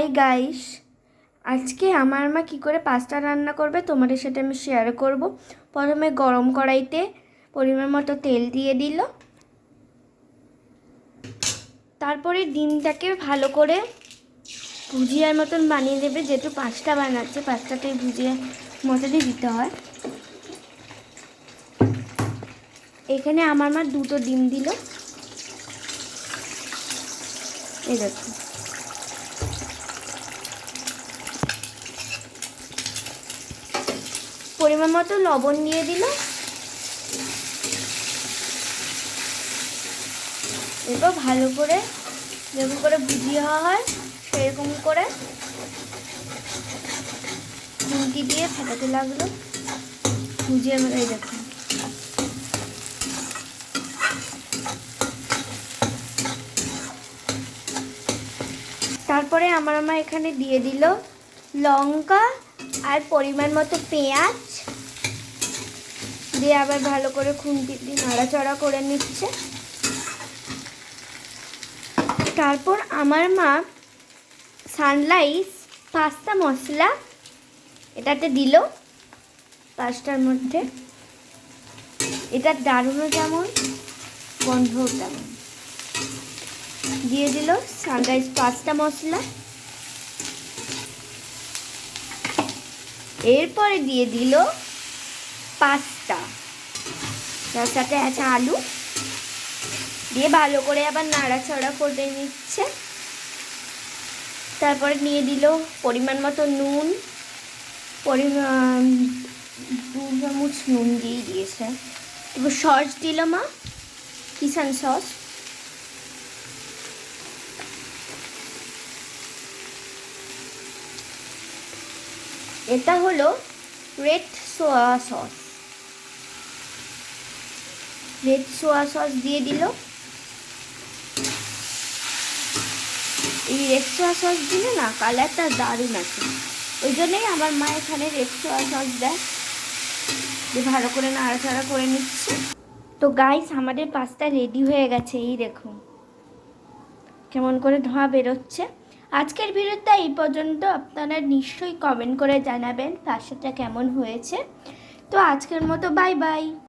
Hi guys, আজকে আমার মা কি করে পাস্তা রান্না করবে তোমাদের সাথে আমি শেয়ার করব। প্রথমে গরম কড়াইতে পরিমাণ মতো তেল দিয়ে দিল, তারপরে ডিমটাকে ভালো করে ভুজিয়ার মতন বানিয়ে দেবে। যেহেতু পাস্তা বানাচ্ছে, পাস্তাতে ভুজিয়ার মতনই দিতে হয়। এখানে আমার মা দুটো ডিম দিল, এই দেখো। পরিমাণ মতো লবণ দিয়ে দিল, এরপর ভালো করে যেরকম করে ভুজিয়া হয় সেরকম করে খুন্তি দিয়ে ফাটাতে লাগলো ভুজিয়ার মতো। এই দেখুন, তারপরে আমার মা এখানে দিয়ে দিল লঙ্কা আর পরিমাণ মতো পেঁয়াজ দিয়ে আবার ভালো করে খুন্তি দিয়ে নাড়াচাড়া করে নিচ্ছে। তারপর আমার মা সানরাইজ পাস্তা মশলা এটাতে দিল পাস্তার মধ্যে। এটা দারুণও যেমন গন্ধও তেমন। দিয়ে দিল সানরাইজ পাস্তা মশলা, এরপরে দিয়ে দিল পাস্তা, তার সাথে আছে আলু দিয়ে ভালো করে আবার নাড়াচাড়া করে নিচ্ছে। তারপরে নিয়ে দিল পরিমাণ মতো নুন, পরিমাণ 2 চামচ নুন দিয়ে দিয়েছে। এবার সস দিল মা, কিষান সস। এটা হলো রেড সোয়া সস, রেড সোয়া সস দিয়ে দিল। এই রেড সোয়া সস দিলে না কালারটা দারুণ আছে, ওই জন্যই আমার মা এখানে রেড সোয়া সস দেয়। দিয়ে ভালো করে নাড়াচাড়া করে নিচ্ছে। তো গাইস, আমাদের পাস্তা রেডি হয়ে গেছে। এই দেখুন কেমন করে ধোঁয়া বেরোচ্ছে। আজকের ভিডিওটা এই পর্যন্ত। আপনারা নিশ্চয়ই কমেন্ট করে জানাবেন পাস্তাটা কেমন হয়েছে। তো আজকের মতো বাই বাই।